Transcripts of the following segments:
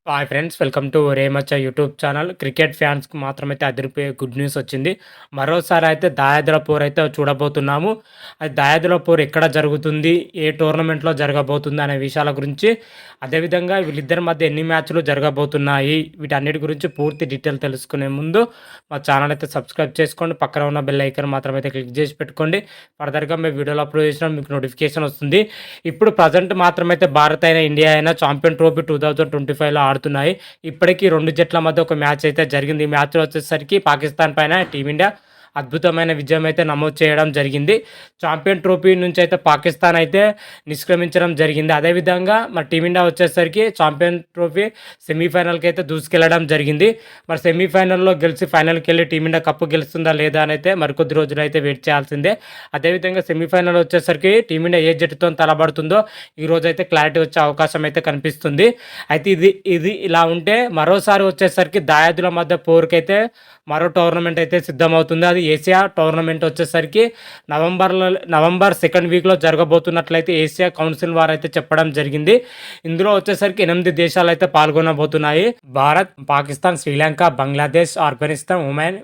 Hi friends, welcome to రేమచ్చ YouTube channel. Cricket ఫ్యాన్స్‌కి మాత్రమైతే అదిరిపోయే గుడ్ న్యూస్ వచ్చింది. మరోసారి అయితే దాయాదుల పోర్ అయితే చూడబోతున్నాము. అది దాయాదుల పోర్ ఎక్కడ జరుగుతుంది, ఏ టోర్నమెంట్‌లో జరగబోతుంది అనే విషయాల గురించి, అదేవిధంగా వీళ్ళిద్దరి మధ్య ఎన్ని మ్యాచ్‌లు జరగబోతున్నాయి, వీటన్నిటి గురించి పూర్తి డీటెయిల్ తెలుసుకునే ముందు మా ఛానల్ అయితే సబ్స్క్రైబ్ చేసుకోండి. పక్కన ఉన్న బెల్ ఐకాన్ మాత్రమైతే క్లిక్ చేసి పెట్టుకోండి. ఫర్దర్‌గా మేము వీడియోలు అప్లోడ్ చేసినా మీకు నోటిఫికేషన్ వస్తుంది. ఇప్పుడు ప్రజెంట్ మాత్రమైతే భారత్ అయినా, ఇండియా అయినా ఛాంపియన్ ట్రోఫీ 2025లో ఆడుతున్నాయి. ఇప్పటికీ 2 జట్ల మధ్య ఒక మ్యాచ్ అయితే జరిగింది. ఈ మ్యాచ్‌లో వచ్చేసరికి పాకిస్తాన్ పైన టీమిండియా అద్భుతమైన విజయం అయితే నమోదు చేయడం జరిగింది. ఛాంపియన్ ట్రోఫీ నుంచి అయితే పాకిస్తాన్ అయితే నిష్క్రమించడం జరిగింది. అదేవిధంగా మరి టీమిండియా వచ్చేసరికి ఛాంపియన్ ట్రోఫీ సెమీఫైనల్‌కి అయితే దూసుకెళ్లడం జరిగింది. మరి సెమీఫైనల్‌లో గెలిచి ఫైనల్‌కి వెళ్ళి టీమిండియా కప్పు గెలుస్తుందా లేదా అని అయితే మరికొద్ది రోజులు అయితే వెయిట్ చేయాల్సిందే. అదేవిధంగా సెమీఫైనల్ వచ్చేసరికి టీమిండియా ఏ జట్టుతో తలబడుతుందో ఈరోజు అయితే క్లారిటీ వచ్చే అవకాశం అయితే కనిపిస్తుంది. అయితే ఇది ఇలా ఉంటే మరోసారి వచ్చేసరికి దాయాదుల మధ్య పోరుకైతే మరో టోర్నమెంట్ అయితే సిద్ధమవుతుంది. అది ఏసియా టోర్నమెంట్ వచ్చేసరికి నవంబర్ సెకండ్ వీక్లో జరగబోతున్నట్లయితే ఏసియా కౌన్సిల్ వారు అయితే చెప్పడం జరిగింది. ఇందులో వచ్చేసరికి 8 దేశాలు అయితే పాల్గొనబోతున్నాయి. Bharat, Pakistan, Sri Lanka, Bangladesh, Afghanistan, Oman,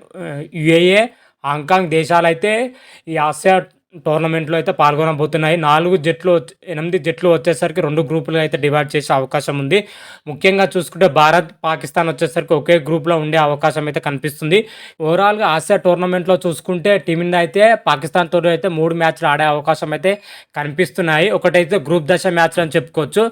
UAE, Hong Kong దేశాలు అయితే ఈ ఆసియా టోర్నమెంట్లో అయితే పాల్గొనబోతున్నాయి. 8 జట్లు వచ్చేసరికి 2 గ్రూపులుగా అయితే డివైడ్ చేసే అవకాశం ఉంది. ముఖ్యంగా చూసుకుంటే భారత్, పాకిస్తాన్ వచ్చేసరికి ఒకే గ్రూప్లో ఉండే అవకాశం అయితే కనిపిస్తుంది. ఓవరాల్గా ఆసియా టోర్నమెంట్లో చూసుకుంటే టీమిండియా అయితే పాకిస్తాన్తో అయితే 3 మ్యాచ్లు ఆడే అవకాశం అయితే కనిపిస్తున్నాయి. ఒకటైతే గ్రూప్ దశ మ్యాచ్లు అని చెప్పుకోవచ్చు.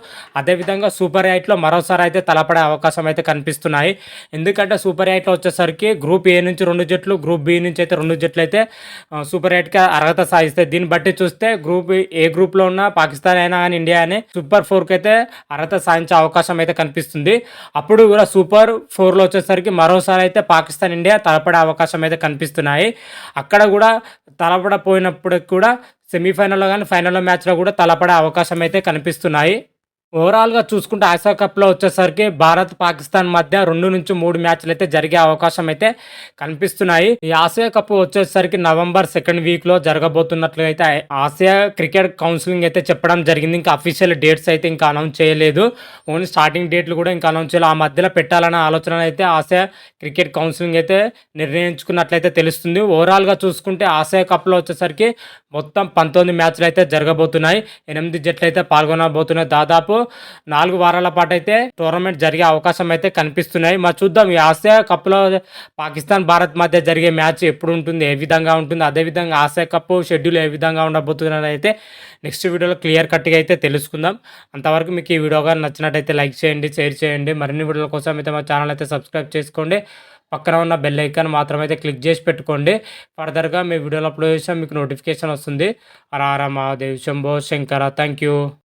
అదేవిధంగా సూపర్ 8లో మరోసారి అయితే తలపడే అవకాశం అయితే కనిపిస్తున్నాయి. ఎందుకంటే సూపర్ 8లో వచ్చేసరికి గ్రూప్ ఏ నుంచి 2 జట్లు, గ్రూప్ బి నుంచి అయితే 2 జట్లు అయితే సూపర్ 8కి అర్హత సాధిస్తాయి. దీన్ని బట్టి చూస్తే ఏ గ్రూప్లో ఉన్న పాకిస్తాన్ అయినా కానీ, ఇండియా అని సూపర్ 4కి అయితే అర్హత సాధించే అవకాశం అయితే కనిపిస్తుంది. అప్పుడు కూడా సూపర్ 4లో వచ్చేసరికి మరోసారి అయితే పాకిస్తాన్, ఇండియా తలపడే అవకాశం అయితే కనిపిస్తున్నాయి. అక్కడ కూడా తలపడపోయినప్పుడు కూడా సెమీఫైనల్లో కానీ, ఫైనల్లో మ్యాచ్లో కూడా తలపడే అవకాశం అయితే కనిపిస్తున్నాయి. ఓవరాల్గా చూసుకుంటే ఆసియా కప్లో వచ్చేసరికి భారత్, పాకిస్తాన్ మధ్య 2-3 మ్యాచ్లు అయితే జరిగే అవకాశం అయితే కనిపిస్తున్నాయి. ఈ ఆసియా కప్ వచ్చేసరికి నవంబర్ సెకండ్ వీక్లో జరగబోతున్నట్లుగా అయితే ఆసియా క్రికెట్ కౌన్సిలింగ్ అయితే చెప్పడం జరిగింది. ఇంకా అఫీషియల్ డేట్స్ అయితే ఇంకా అనౌన్స్ చేయలేదు. ఓన్లీ స్టార్టింగ్ డేట్లు కూడా ఇంకా అనౌన్స్ చేయలేదు. ఆ మధ్యలో పెట్టాలన్న ఆలోచన అయితే ఆసియా క్రికెట్ కౌన్సిలింగ్ అయితే నిర్ణయించుకున్నట్లయితే తెలుస్తుంది. ఓవరాల్గా చూసుకుంటే ఆసియా కప్లో వచ్చేసరికి మొత్తం 19 మ్యాచ్లు అయితే జరగబోతున్నాయి. 8 జట్లు అయితే పాల్గొనబోతున్నాయి. దాదాపు 4 వారాల పాటు అయితే టోర్నమెంట్ జరిగే అవకాశం అయితే కనిపిస్తున్నాయి. మరి చూద్దాం ఈ ఆసియా కప్లో పాకిస్తాన్, భారత్ మధ్య జరిగే మ్యాచ్ ఎప్పుడు ఉంటుంది, ఏ విధంగా ఉంటుంది, అదేవిధంగా ఆసియా కప్ షెడ్యూల్ ఏ విధంగా ఉండబోతుందని అయితే నెక్స్ట్ వీడియోలో క్లియర్ కట్గా అయితే తెలుసుకుందాం. అంతవరకు మీకు ఈ వీడియో కానీ నచ్చినట్టయితే లైక్ చేయండి, షేర్ చేయండి. మరిన్ని వీడియోల కోసం అయితే మా ఛానల్ అయితే సబ్స్క్రైబ్ చేసుకోండి. పక్కన ఉన్న బెల్ ఐకాన్ మాత్రమైతే క్లిక్ చేసి పెట్టుకోండి. ఫర్దర్గా మీ వీడియోలో అప్లోడ్ చేసాం మీకు నోటిఫికేషన్ వస్తుంది. హర హర మహాదేవ్, శంభో శంకర. Thank you.